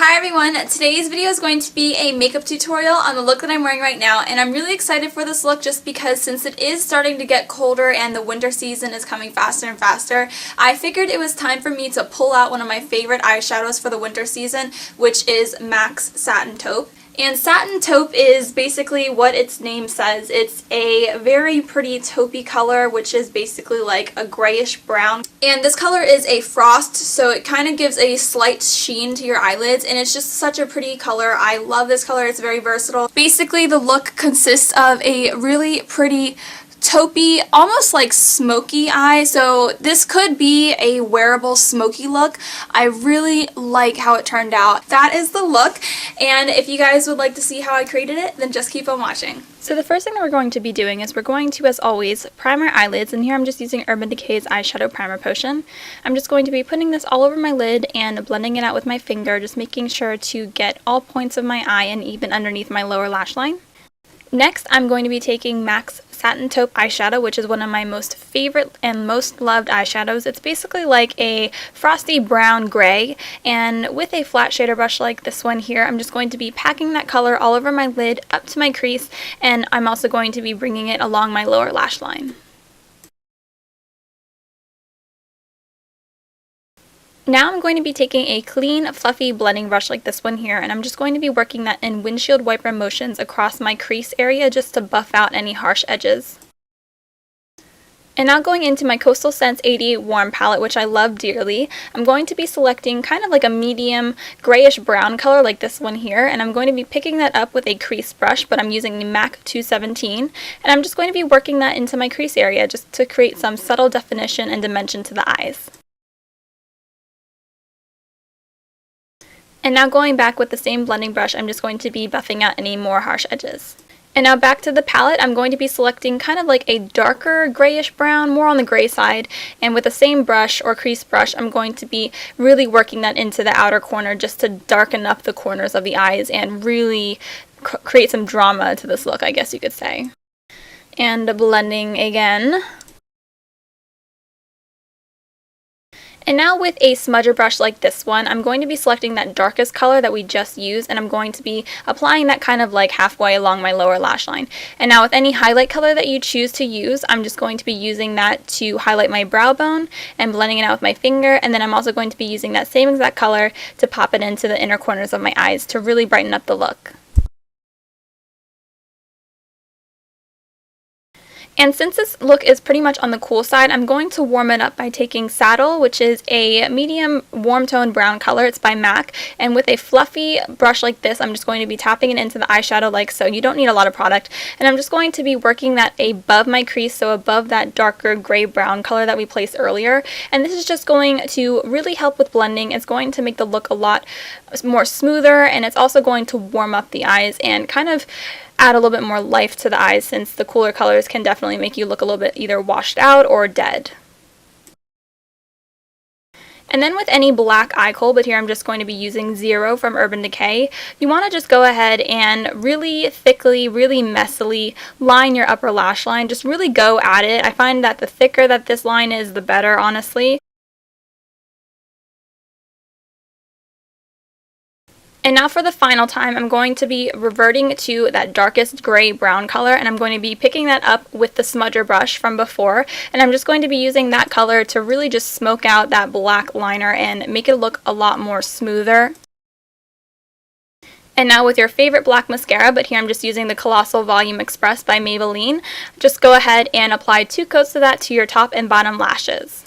Hi everyone, today's video is going to be a makeup tutorial on the look that I'm wearing right now, and I'm really excited for this look just because since it is starting to get colder and the winter season is coming faster and faster, I figured it was time for me to pull out one of my favorite eyeshadows for the winter season, which is MAC's Satin Taupe. And Satin Taupe is basically what its name says. It's a very pretty taupey color, which is basically like a grayish brown. And this color is a frost, so it kind of gives a slight sheen to your eyelids, and it's just such a pretty color. I love this color. It's very versatile. Basically, the look consists of a really pretty taupey, almost like smoky eye, so this could be a wearable smoky look. I really like how it turned out. That is the look, and if you guys would like to see how I created it, then just keep on watching. So the first thing that we're going to be doing is we're going to, as always, prime our eyelids, and here I'm just using Urban Decay's Eyeshadow Primer Potion. I'm just going to be putting this all over my lid and blending it out with my finger, just making sure to get all points of my eye and even underneath my lower lash line. Next, I'm going to be taking MAC's Satin Taupe eyeshadow, which is one of my most favorite and most loved eyeshadows. It's basically like a frosty brown gray, and with a flat shader brush like this one here, I'm just going to be packing that color all over my lid up to my crease, and I'm also going to be bringing it along my lower lash line. Now I'm going to be taking a clean, fluffy blending brush like this one here, and I'm just going to be working that in windshield wiper motions across my crease area just to buff out any harsh edges. And now going into my Coastal Scents 80 Warm Palette, which I love dearly, I'm going to be selecting kind of like a medium grayish brown color like this one here, and I'm going to be picking that up with a crease brush, but I'm using the MAC 217, and I'm just going to be working that into my crease area just to create some subtle definition and dimension to the eyes. And now going back with the same blending brush, I'm just going to be buffing out any more harsh edges. And now back to the palette, I'm going to be selecting kind of like a darker grayish brown, more on the gray side, and with the same brush or crease brush, I'm going to be really working that into the outer corner just to darken up the corners of the eyes and really create some drama to this look, I guess you could say. And blending again. And now with a smudger brush like this one, I'm going to be selecting that darkest color that we just used, and I'm going to be applying that kind of like halfway along my lower lash line. And now with any highlight color that you choose to use, I'm just going to be using that to highlight my brow bone and blending it out with my finger, and then I'm also going to be using that same exact color to pop it into the inner corners of my eyes to really brighten up the look. And since this look is pretty much on the cool side, I'm going to warm it up by taking Saddle, which is a medium warm tone brown color. It's by MAC, and with a fluffy brush like this, I'm just going to be tapping it into the eyeshadow like so. You don't need a lot of product, and I'm just going to be working that above my crease, so above that darker gray brown color that we placed earlier. And this is just going to really help with blending. It's going to make the look a lot more smoother, and it's also going to warm up the eyes and kind of add a little bit more life to the eyes, since the cooler colors can definitely make you look a little bit either washed out or dead. And then with any black eye kohl, but here I'm just going to be using Zero from Urban Decay, you want to just go ahead and really thickly, really messily line your upper lash line. Just really go at it. I find that the thicker that this line is, the better, honestly. And now for the final time, I'm going to be reverting to that darkest gray brown color, and I'm going to be picking that up with the smudger brush from before, and I'm just going to be using that color to really just smoke out that black liner and make it look a lot more smoother. And now with your favorite black mascara, but here I'm just using the Colossal Volume Express by Maybelline, just go ahead and apply 2 coats of that to your top and bottom lashes.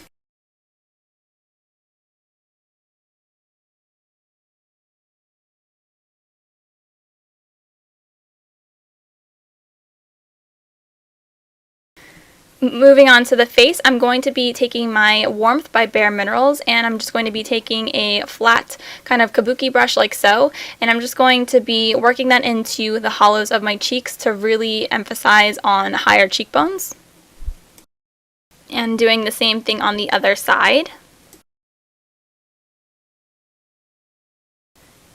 Moving on to the face, I'm going to be taking my Warmth by Bare Minerals, and I'm just going to be taking a flat kind of kabuki brush like so, and I'm just going to be working that into the hollows of my cheeks to really emphasize on higher cheekbones. And doing the same thing on the other side.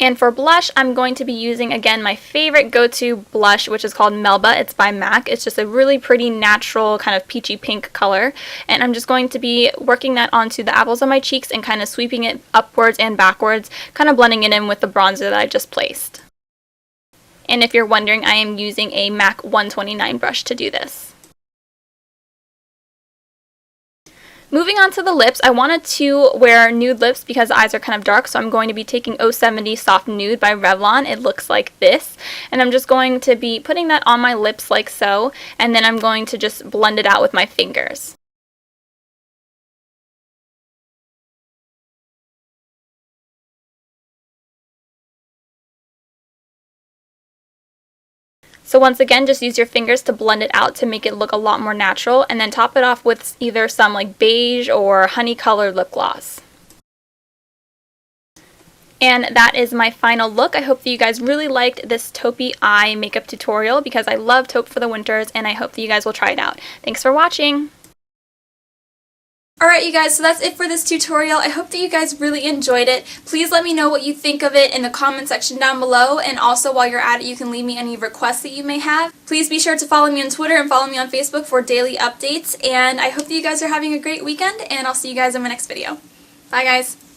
And for blush, I'm going to be using, again, my favorite go-to blush, which is called Melba. It's by MAC. It's just a really pretty, natural, kind of peachy pink color. And I'm just going to be working that onto the apples of my cheeks and kind of sweeping it upwards and backwards, kind of blending it in with the bronzer that I just placed. And if you're wondering, I am using a MAC 129 brush to do this. Moving on to the lips, I wanted to wear nude lips because the eyes are kind of dark, so I'm going to be taking 070 Soft Nude by Revlon. It looks like this, and I'm just going to be putting that on my lips like so, and then I'm going to just blend it out with my fingers. So once again, just use your fingers to blend it out to make it look a lot more natural, and then top it off with either some like beige or honey colored lip gloss. And that is my final look. I hope that you guys really liked this Taupe eye makeup tutorial because I love taupe for the winters, and I hope that you guys will try it out. Thanks for watching! Alright you guys, so that's it for this tutorial. I hope that you guys really enjoyed it. Please let me know what you think of it in the comment section down below, and also while you're at it you can leave me any requests that you may have. Please be sure to follow me on Twitter and follow me on Facebook for daily updates, and I hope that you guys are having a great weekend, and I'll see you guys in my next video. Bye guys!